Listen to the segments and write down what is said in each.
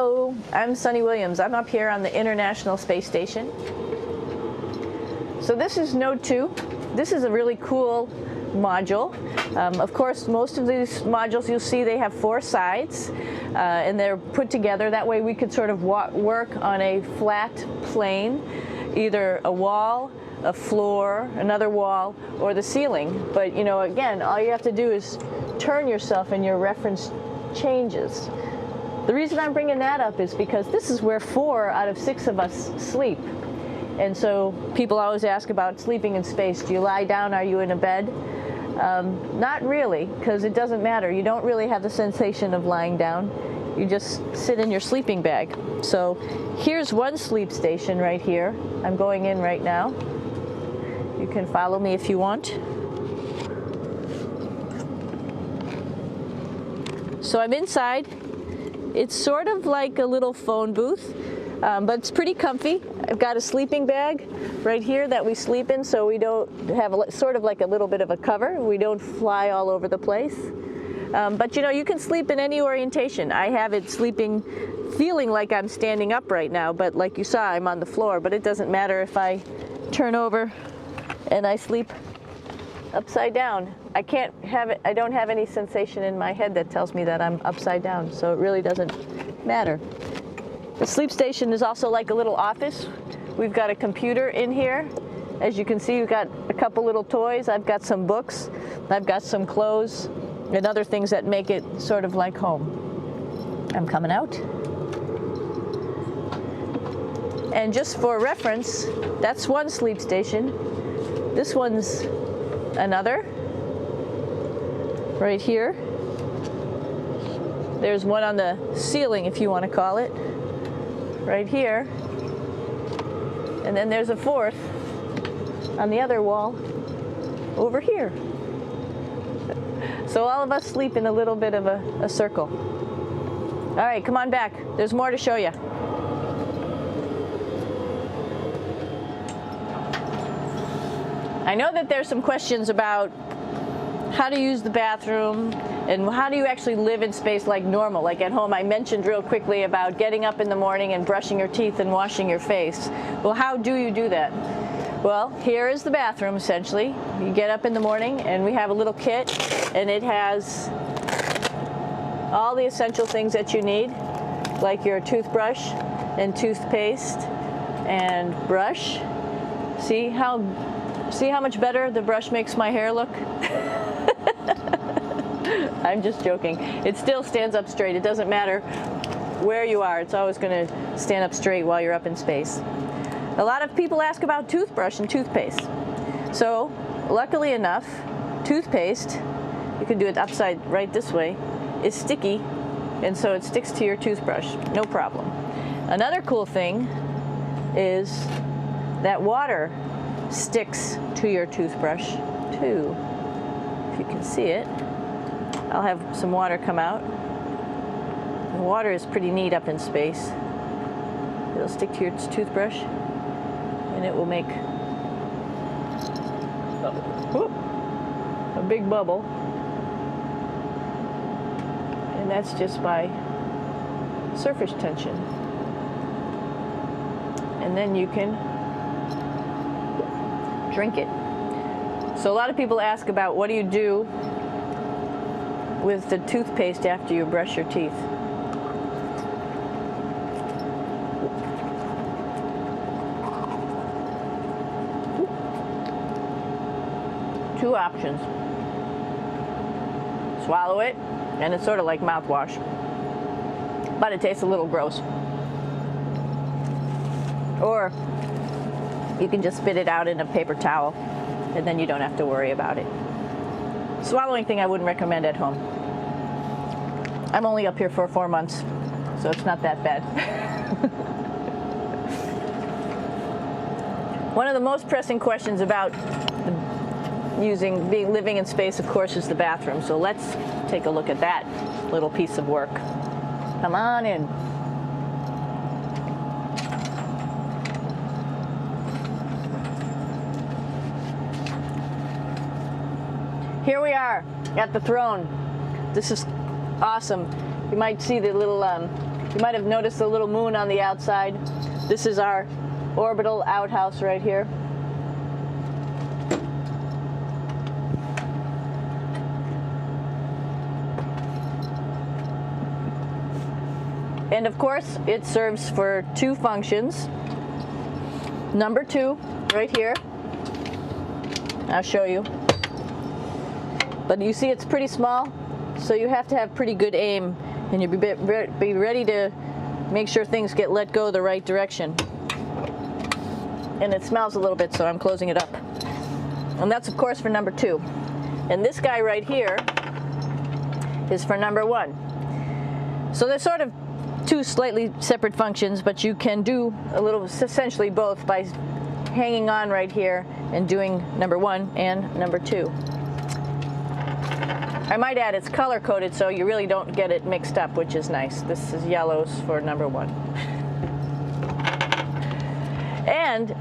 Hello, I'm Sunny Williams. I'm up here on the International Space Station. So this is Node 2. This is a really cool module. Of course, most of these modules you'll see they have 4 sides and they're put together. That way we could sort of work on a flat plane, either a wall, a floor, another wall, or the ceiling. But you know, again, all you have to do is turn yourself and your reference changes. The reason I'm bringing that up is because this is where 4 out of 6 of us sleep. And so people always ask about sleeping in space. Do you lie down? Are you in a bed? Not really, because it doesn't matter. You don't really have the sensation of lying down. You just sit in your sleeping bag. So here's one sleep station right here. I'm going in right now. You can follow me if you want. So I'm inside. It's sort of like a little phone booth, but it's pretty comfy. I've got a sleeping bag right here that we sleep in, so we don't have sort of like a little bit of a cover. We don't fly all over the place. But you know, you can sleep in any orientation. I have it sleeping, feeling like I'm standing up right now, but like you saw, I'm on the floor. But it doesn't matter if I turn over and I sleep upside down. I don't have any sensation in my head that tells me that I'm upside down, so it really doesn't matter. The sleep station is also like a little office. We've got a computer in here. As you can see, we've got a couple little toys. I've got some books. I've got some clothes and other things that make it sort of like home. I'm coming out. And just for reference, that's one sleep station. This one's another. Right here. There's one on the ceiling, if you want to call it. Right here. And then there's a 4th on the other wall over here. So all of us sleep in a little bit of a circle. All right, come on back. There's more to show you. I know that there's some questions about how to use the bathroom and how do you actually live in space like normal, like at home. I mentioned real quickly about getting up in the morning and brushing your teeth and washing your face. Well, how do you do that? Well, here is the bathroom essentially. You get up in the morning and we have a little kit and it has all the essential things that you need, like your toothbrush and toothpaste and brush. See how much better the brush makes my hair look? I'm just joking. It still stands up straight. It doesn't matter where you are. It's always going to stand up straight while you're up in space. A lot of people ask about toothbrush and toothpaste. So, luckily enough, toothpaste, you can do it upside right this way, is sticky, and so it sticks to your toothbrush. No problem. Another cool thing is that water sticks to your toothbrush too. If you can see it, I'll have some water come out. The water is pretty neat up in space. It'll stick to your toothbrush and it will make a big bubble. And that's just by surface tension. And then you can drink it. So a lot of people ask about what do you do with the toothpaste after you brush your teeth. Two options. Swallow it, and it's sort of like mouthwash, but it tastes a little gross. Or you can just spit it out in a paper towel, and then you don't have to worry about it. Swallowing thing I wouldn't recommend at home. I'm only up here for 4 months, so it's not that bad. One of the most pressing questions about living in space, of course, is the bathroom. So let's take a look at that little piece of work. Come on in. Here we are at the throne. This is awesome. You might see the little You might have noticed the little moon on the outside. This is our orbital outhouse right here. And of course, it serves for two functions. Number 2, right here. I'll show you. But you see it's pretty small, so you have to have pretty good aim, and you'll be ready to make sure things get let go the right direction. And it smells a little bit, so I'm closing it up. And that's of course for number 2. And this guy right here is for number 1. So they're sort of two slightly separate functions, but you can do a little, essentially both, by hanging on right here and doing number 1 and number 2. I might add it's color coded so you really don't get it mixed up, which is nice. This is yellows for number 1. And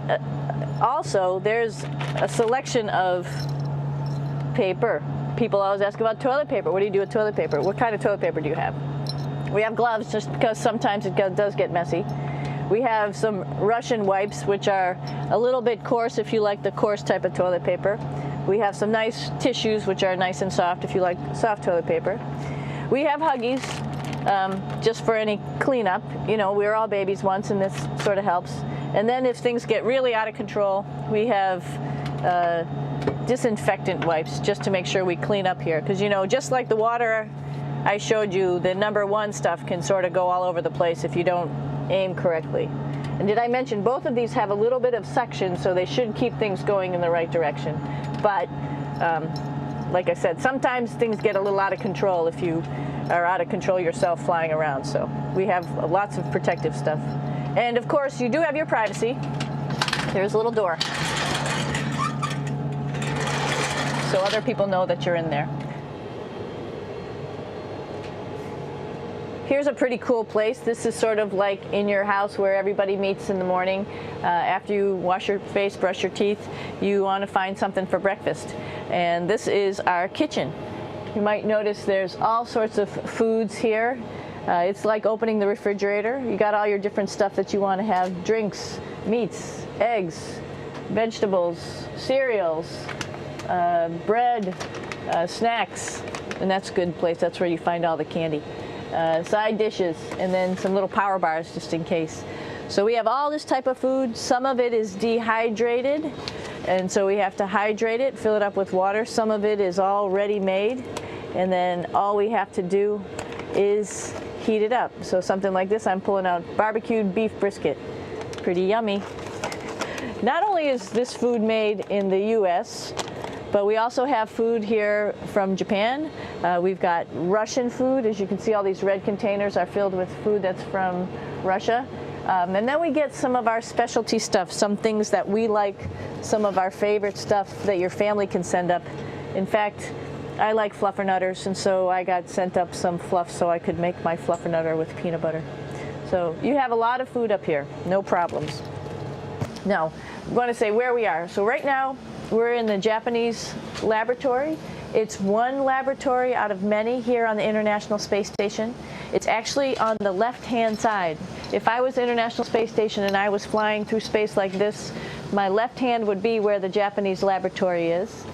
also there's a selection of paper. People always ask about toilet paper. What do you do with toilet paper? What kind of toilet paper do you have? We have gloves just because sometimes it does get messy. We have some Russian wipes, which are a little bit coarse if you like the coarse type of toilet paper. We have some nice tissues, which are nice and soft if you like soft toilet paper. We have Huggies, just for any cleanup. You know, we were all babies once, and this sort of helps. And then if things get really out of control, we have disinfectant wipes, just to make sure we clean up here. Because, you know, just like the water I showed you, the number 1 stuff can sort of go all over the place if you don't aim correctly. And did I mention both of these have a little bit of suction, so they should keep things going in the right direction. But like I said, sometimes things get a little out of control if you are out of control yourself flying around. So we have lots of protective stuff. And of course, you do have your privacy. There's a little door, so other people know that you're in there. Here's a pretty cool place. This is sort of like in your house where everybody meets in the morning. After you wash your face, brush your teeth, you want to find something for breakfast. And this is our kitchen. You might notice there's all sorts of foods here. It's like opening the refrigerator. You got all your different stuff that you want to have: drinks, meats, eggs, vegetables, cereals, bread, snacks. And that's a good place. That's where you find all the candy. Side dishes, and then some little power bars just in case. So we have all this type of food. Some of it is dehydrated, and so we have to hydrate it, fill it up with water. Some of it is all ready made, and then all we have to do is heat it up. So something like this, I'm pulling out barbecued beef brisket. Pretty yummy. Not only is this food made in the US, but we also have food here from Japan. We've got Russian food. As you can see, all these red containers are filled with food that's from Russia. And then we get some of our specialty stuff, some things that we like, some of our favorite stuff that your family can send up. In fact, I like fluffernutters, and so I got sent up some fluff so I could make my fluffernutter with peanut butter. So you have a lot of food up here, no problems. Now, I'm going to say where we are. So right now, we're in the Japanese laboratory. It's one laboratory out of many here on the International Space Station. It's actually on the left-hand side. If I was the International Space Station and I was flying through space like this, my left hand would be where the Japanese laboratory is.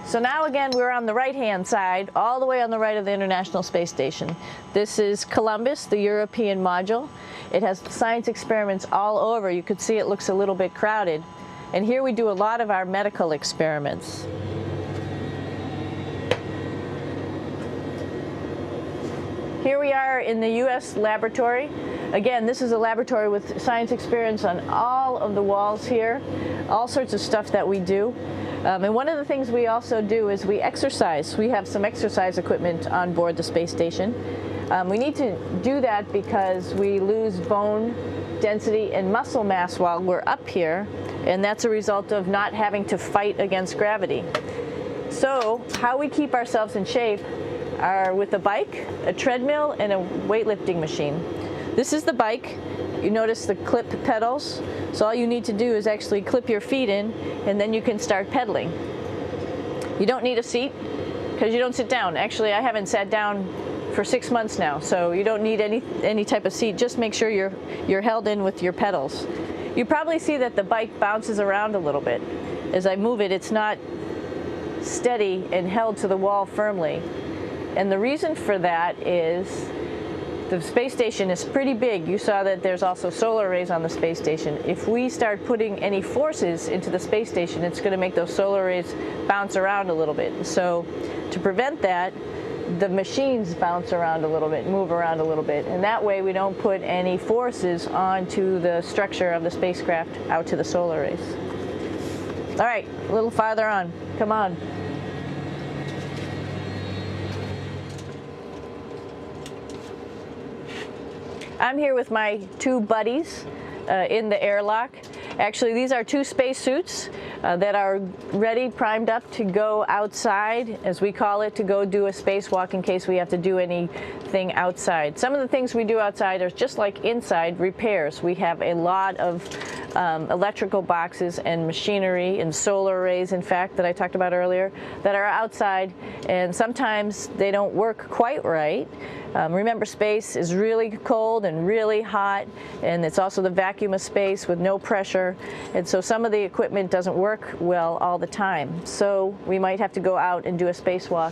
So now again, we're on the right-hand side, all the way on the right of the International Space Station. This is Columbus, the European module. It has science experiments all over. You could see it looks a little bit crowded. And here we do a lot of our medical experiments. Here we are in the U.S. laboratory. Again, this is a laboratory with science experiments on all of the walls here, all sorts of stuff that we do. And one of the things we also do is we exercise. We have some exercise equipment on board the space station. We need to do that because we lose bone density and muscle mass while we're up here, and that's a result of not having to fight against gravity. So how we keep ourselves in shape are with a bike, a treadmill, and a weightlifting machine. This is the bike. You notice the clip pedals. So all you need to do is actually clip your feet in, and then you can start pedaling. You don't need a seat because you don't sit down. Actually, I haven't sat down for 6 months now, so you don't need any type of seat. Just make sure you're held in with your pedals. You probably see that the bike bounces around a little bit. As I move it, it's not steady and held to the wall firmly. And the reason for that is the space station is pretty big. You saw that there's also solar arrays on the space station. If we start putting any forces into the space station, it's going to make those solar arrays bounce around a little bit. So to prevent that, the machines bounce around a little bit, move around a little bit, and that way we don't put any forces onto the structure of the spacecraft out to the solar arrays. All right, a little farther on. Come on. I'm here with my two buddies in the airlock. Actually, these are two spacesuits that are ready, primed up to go outside, as we call it, to go do a spacewalk in case we have to do anything outside. Some of the things we do outside are just like inside, repairs. We have a lot of electrical boxes and machinery and solar arrays, in fact, that I talked about earlier, that are outside, and sometimes they don't work quite right. Remember, space is really cold and really hot, and it's also the vacuum of space with no pressure, and so some of the equipment doesn't work well all the time. So we might have to go out and do a spacewalk.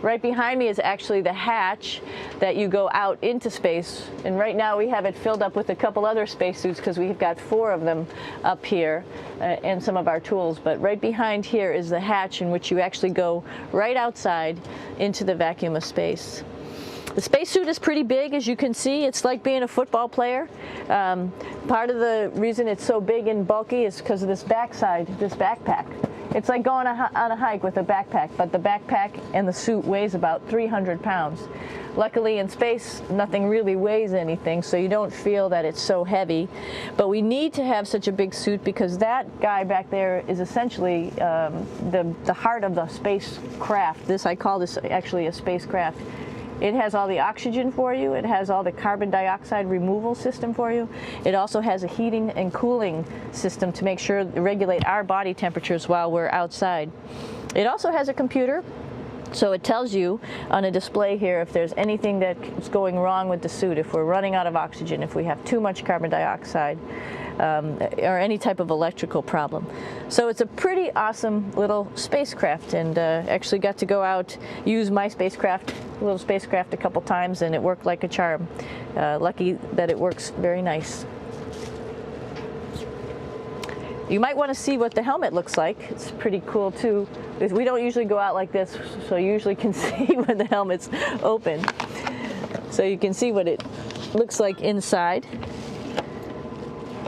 Right behind me is actually the hatch that you go out into space, and right now we have it filled up with a couple other spacesuits because we've got 4 of them up here and some of our tools. But right behind here is the hatch in which you actually go right outside into the vacuum of space. The spacesuit is pretty big, as you can see. It's like being a football player. Part of the reason it's so big and bulky is because of this backside, this backpack. It's like going on a hike with a backpack, but the backpack and the suit weighs about 300 pounds. Luckily in space, nothing really weighs anything, so you don't feel that it's so heavy. But we need to have such a big suit because that guy back there is essentially the heart of the spacecraft. I call this actually a spacecraft. It has all the oxygen for you. It has all the carbon dioxide removal system for you. It also has a heating and cooling system to make sure to regulate our body temperatures while we're outside. It also has a computer, so it tells you on a display here if there's anything that's going wrong with the suit, if we're running out of oxygen, if we have too much carbon dioxide, or any type of electrical problem. So it's a pretty awesome little spacecraft, and actually got to go out, use my little spacecraft a couple times, and it worked like a charm. Lucky that it works very nice. You might want to see what the helmet looks like. It's pretty cool too. We don't usually go out like this, so you usually can see when the helmet's open. So you can see what it looks like inside.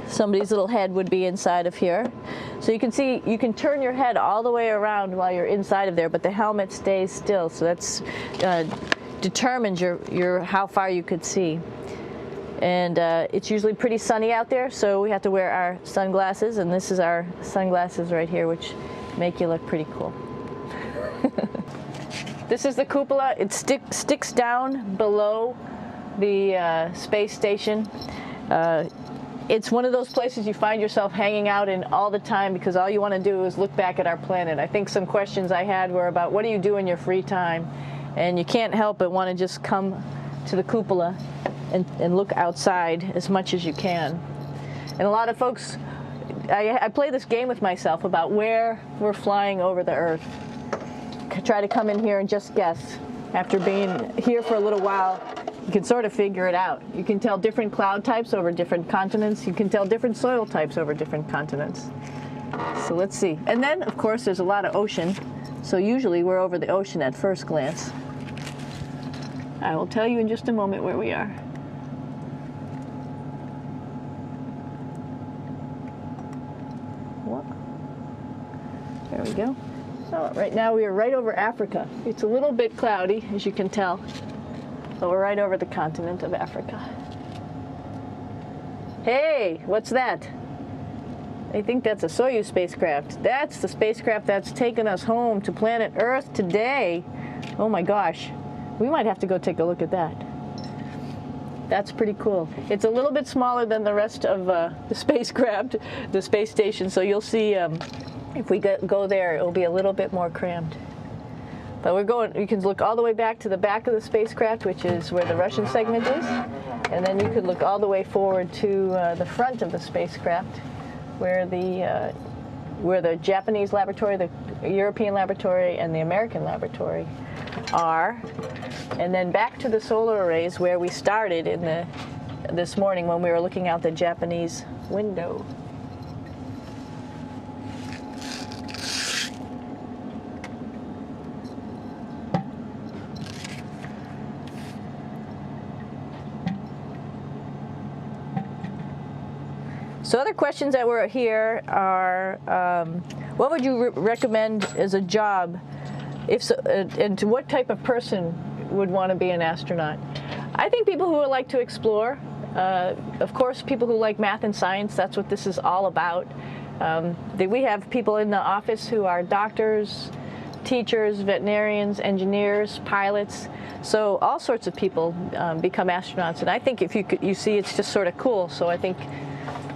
Somebody's little head would be inside of here. So you can see, you can turn your head all the way around while you're inside of there, but the helmet stays still, so that's determines how far you could see. And it's usually pretty sunny out there, so we have to wear our sunglasses, and this is our sunglasses right here, which make you look pretty cool. This is the cupola. It sticks down below the space station. It's one of those places you find yourself hanging out in all the time because all you want to do is look back at our planet. I think some questions I had were about what do you do in your free time? And you can't help but want to just come to the cupola and look outside as much as you can. And a lot of folks, I play this game with myself about where we're flying over the Earth. Try to come in here and just guess. After being here for a little while, you can sort of figure it out. You can tell different cloud types over different continents. You can tell different soil types over different continents. So let's see. And then, of course, there's a lot of ocean. So usually we're over the ocean at first glance. I will tell you in just a moment where we are. Whoa. There we go. So right now we are right over Africa. It's a little bit cloudy, as you can tell. But we're right over the continent of Africa. Hey, what's that? I think that's a Soyuz spacecraft. That's the spacecraft that's taken us home to planet Earth today. Oh my gosh. We might have to go take a look at that. That's pretty cool. It's a little bit smaller than the rest of the spacecraft, the space station, so you'll see if we go there, it'll be a little bit more crammed. But we're going, you can look all the way back to the back of the spacecraft, which is where the Russian segment is, and then you could look all the way forward to the front of the spacecraft, where the Japanese laboratory, the European laboratory, and the American laboratory are, and then back to the solar arrays where we started this morning when we were looking out the Japanese window. So other questions that were here are, what would you recommend as a job, if so, and to what type of person would want to be an astronaut? I think people who would like to explore, of course people who like math and science, that's what this is all about. We have people in the office who are doctors, teachers, veterinarians, engineers, pilots, so all sorts of people become astronauts, and I think if you see it's just sort of cool, so I think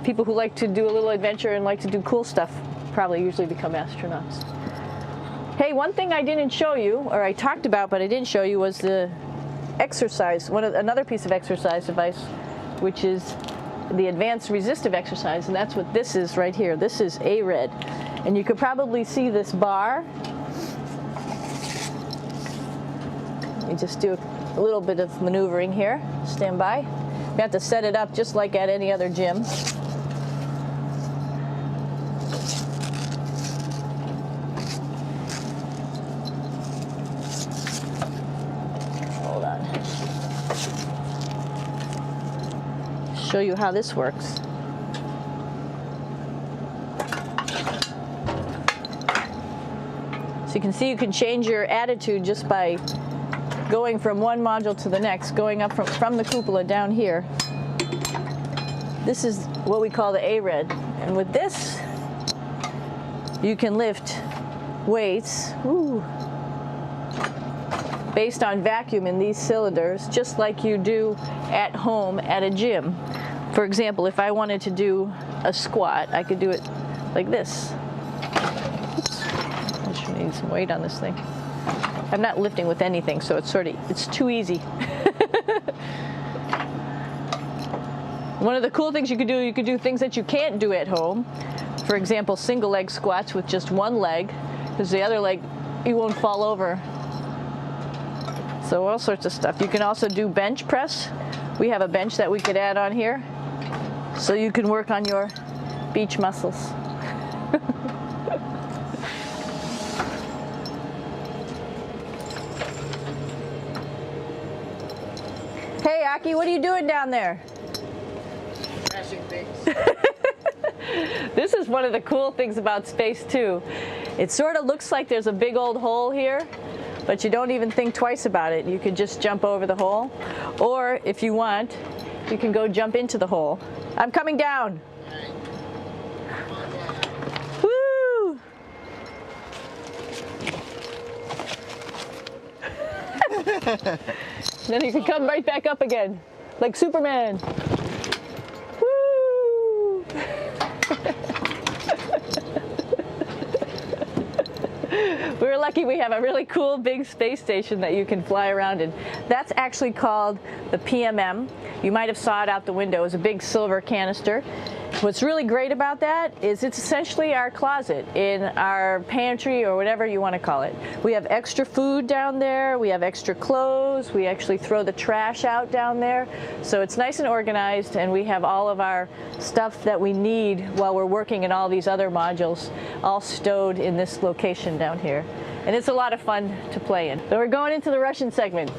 people who like to do a little adventure and like to do cool stuff probably usually become astronauts. Hey, one thing I didn't show you, or I talked about but I didn't show you, was the exercise, another piece of exercise device, which is the advanced resistive exercise, and that's what this is right here. This is ARED, and you could probably see this bar. Let me just do a little bit of maneuvering here. Stand by. You have to set it up just like at any other gym. Show you how this works. So you can see you can change your attitude just by going from one module to the next, going up from the cupola down here. This is what we call the ARED, and with this you can lift weights based on vacuum in these cylinders, just like you do at home at a gym. For example, if I wanted to do a squat, I could do it like this. Oops. I should need some weight on this thing. I'm not lifting with anything, so it's too easy. One of the cool things you could do things that you can't do at home. For example, single leg squats with just one leg, because the other leg, you won't fall over. So all sorts of stuff. You can also do bench press. We have a bench that we could add on here, so you can work on your beach muscles. Hey, Aki, what are you doing down there? Crashing things. This is one of the cool things about space, too. It sort of looks like there's a big old hole here, but you don't even think twice about it. You could just jump over the hole, or if you want, you can go jump into the hole. I'm coming down. Woo! Then you can come right back up again, like Superman. Woo! We're lucky we have a really cool big space station that you can fly around in. That's actually called the PMM. You might have saw it out the window. It's a big silver canister. What's really great about that is it's essentially our closet in our pantry, or whatever you want to call it. We have extra food down there. We have extra clothes. We actually throw the trash out down there. So it's nice and organized, and we have all of our stuff that we need while we're working in all these other modules all stowed in this location down here. And it's a lot of fun to play in. So we're going into the Russian segment.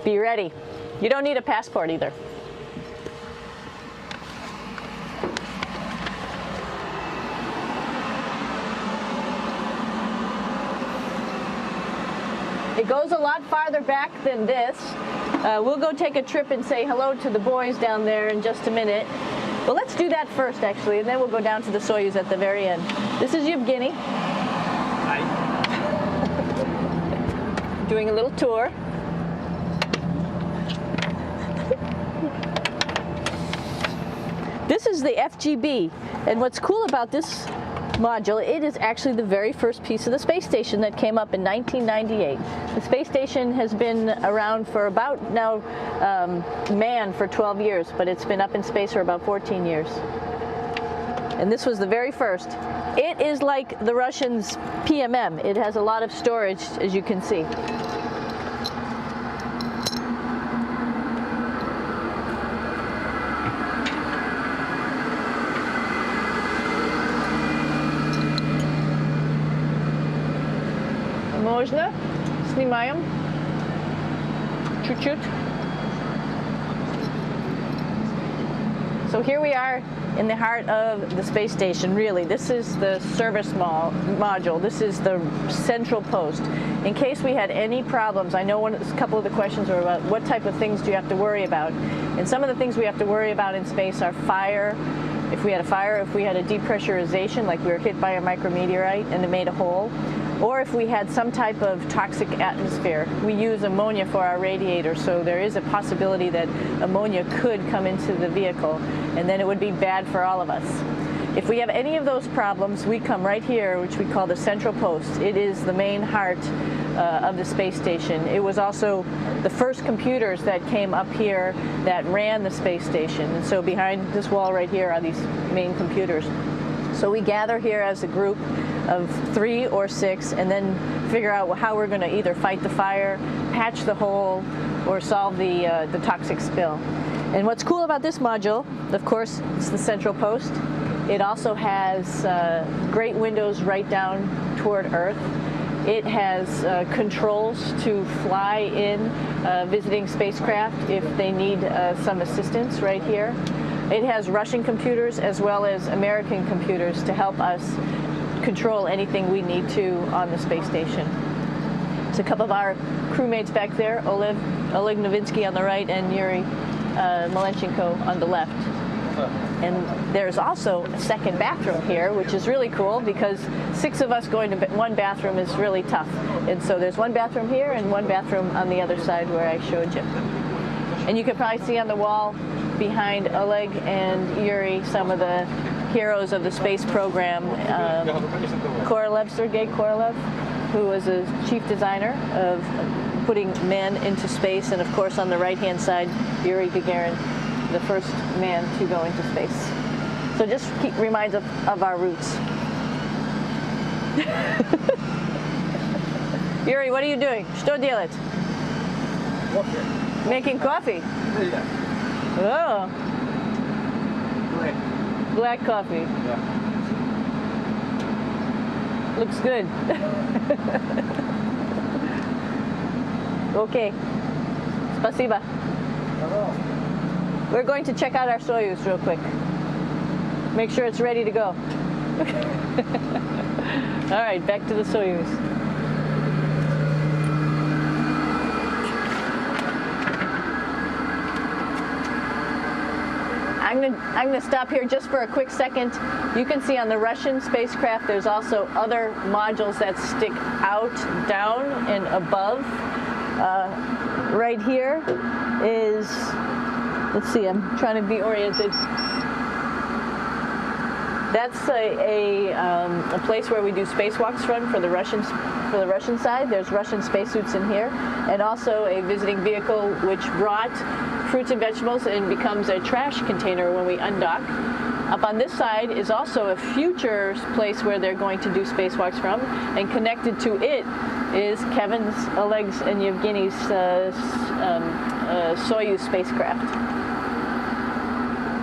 Be ready. You don't need a passport either. It goes a lot farther back than this. We'll go take a trip and say hello to the boys down there in just a minute. Well, let's do that first, actually, and then we'll go down to the Soyuz at the very end. This is Yevgeny. Hi. Doing a little tour. This is the FGB, and what's cool about this module, it is actually the very first piece of the space station that came up in 1998. The space station has been around for about now, manned for 12 years, but it's been up in space for about 14 years. And this was the very first. It is like the Russians' PMM. It has a lot of storage, as you can see. Можно? Снимаем. Чуть-чуть. So here we are in the heart of the space station, really. This is the service module. This is the central post. In case we had any problems, I know a couple of the questions were about what type of things do you have to worry about. And some of the things we have to worry about in space are fire. If we had a fire, if we had a depressurization, like we were hit by a micrometeorite and it made a hole, or if we had some type of toxic atmosphere. We use ammonia for our radiator, so there is a possibility that ammonia could come into the vehicle, and then it would be bad for all of us. If we have any of those problems, we come right here, which we call the central post. It is the main heart of the space station. It was also the first computers that came up here that ran the space station. And so behind this wall right here are these main computers. So we gather here as a group of 3 or 6 and then figure out how we're going to either fight the fire, patch the hole, or solve the toxic spill. And what's cool about this module, of course, it's the central post. It also has great windows right down toward Earth. It has controls to fly in visiting spacecraft if they need some assistance right here. It has Russian computers as well as American computers to help us control anything we need to on the space station. It's a couple of our crewmates back there, Oleg Novinsky on the right and Yuri Malenchenko on the left. And there's also a second bathroom here, which is really cool because 6 of us going to one bathroom is really tough. And so there's one bathroom here and one bathroom on the other side where I showed you. And you can probably see on the wall behind Oleg and Yuri some of the heroes of the space program. Korolev, Sergei Korolev, who was a chief designer of putting men into space, and of course on the right-hand side, Yuri Gagarin, the first man to go into space. So just reminds us of our roots. Yuri, what are you doing? Что делать? Coffee. Making coffee? Yeah. Oh, Black. black coffee. Yeah. Looks good. Okay. Спасибо. Hello. We're going to check out our Soyuz real quick. Make sure it's ready to go. All right, back to the Soyuz. I'm gonna stop here just for a quick second. You can see on the Russian spacecraft there's also other modules that stick out, down, and above. Right here is, let's see, I'm trying to be oriented. That's a place where we do spacewalks from for the Russian side. There's Russian spacesuits in here, and also a visiting vehicle which brought fruits and vegetables and becomes a trash container when we undock. Up on this side is also a future place where they're going to do spacewalks from, and connected to it is Kevin's, Oleg's, and Yevgeny's Soyuz spacecraft.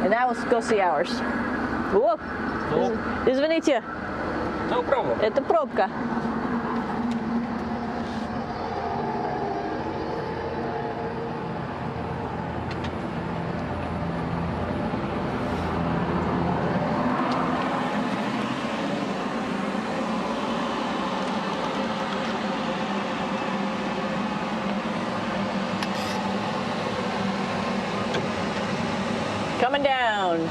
And now let's go see ours. Whoa! Извините, No problem. это пробка. Coming down.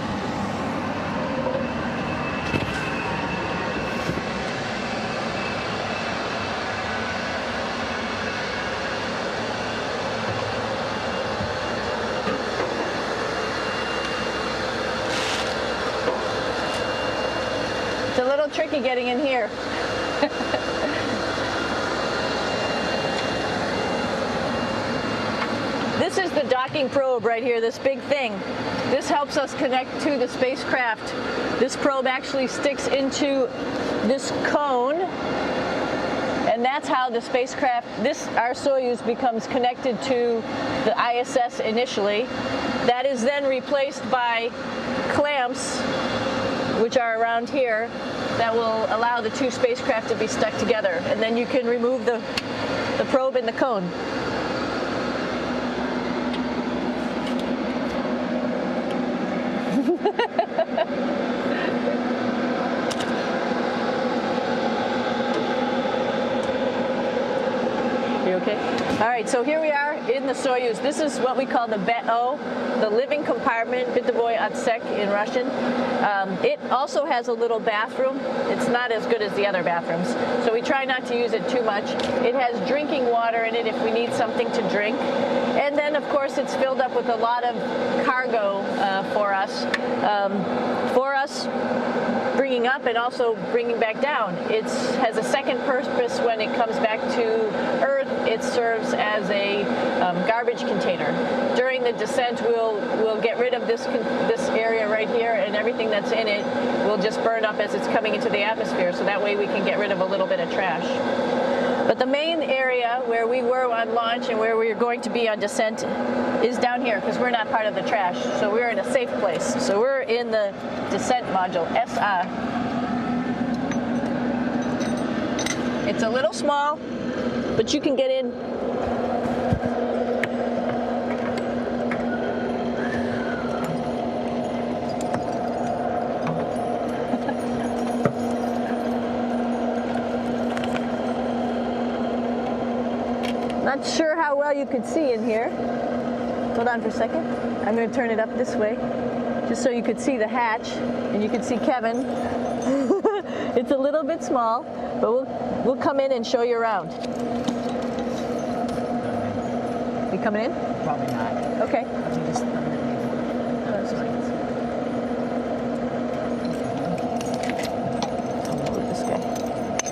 It's a little tricky getting in here. This is the docking probe right here, this big thing. This helps us connect to the spacecraft. This probe actually sticks into this cone, and that's how the spacecraft, our Soyuz, becomes connected to the ISS initially. That is then replaced by clamps, which are around here, that will allow the two spacecraft to be stuck together. And then you can remove the probe and the cone. You okay? All right, so here we are in the Soyuz. This is what we call the BEO, the living compartment, bytovoy otsek in Russian. It also has a little bathroom. It's not as good as the other bathrooms, so we try not to use it too much. It has drinking water in it if we need something to drink. And then, of course, it's filled up with a lot of cargo for us. Bringing up and also bringing back down. It has a second purpose when it comes back to Earth. It serves as a garbage container. During the descent, we'll get rid of this area right here, and everything that's in it will just burn up as it's coming into the atmosphere, so that way we can get rid of a little bit of trash. But the main area where we were on launch and where we're going to be on descent is down here, because we're not part of the trash. So we're in a safe place. So we're in the descent module, SA. It's a little small, but you can get in. Not sure how well you could see in here. Hold on for a second. I'm going to turn it up this way, just so you could see the hatch and you could see Kevin. It's a little bit small, but we'll come in and show you around. You coming in? Probably not. Okay.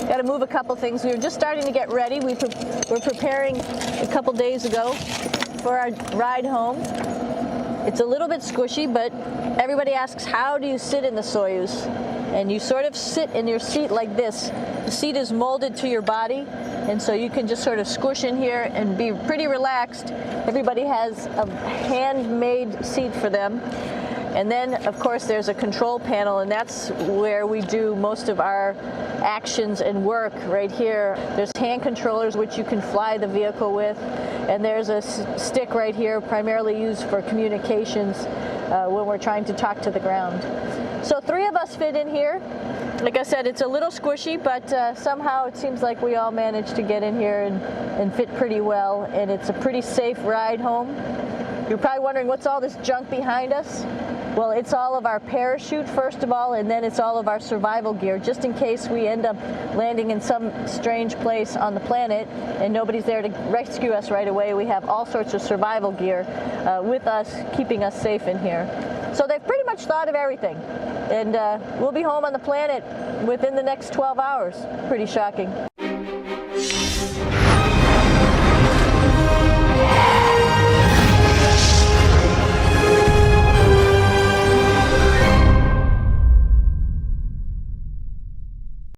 Got to move a couple things. We were just starting to get ready. We're preparing a couple days ago for our ride home. It's a little bit squishy, but everybody asks, how do you sit in the Soyuz? And you sort of sit in your seat like this. The seat is molded to your body, and so you can just sort of squish in here and be pretty relaxed. Everybody has a handmade seat for them. And then, of course, there's a control panel, and that's where we do most of our actions and work right here. There's hand controllers which you can fly the vehicle with, and there's a stick right here primarily used for communications when we're trying to talk to the ground. So 3 of us fit in here. Like I said, it's a little squishy, but somehow it seems like we all managed to get in here and fit pretty well, and it's a pretty safe ride home. You're probably wondering, what's all this junk behind us? Well, it's all of our parachute, first of all, and then it's all of our survival gear, just in case we end up landing in some strange place on the planet and nobody's there to rescue us right away. We have all sorts of survival gear with us, keeping us safe in here. So they've pretty much thought of everything. And we'll be home on the planet within the next 12 hours. Pretty shocking.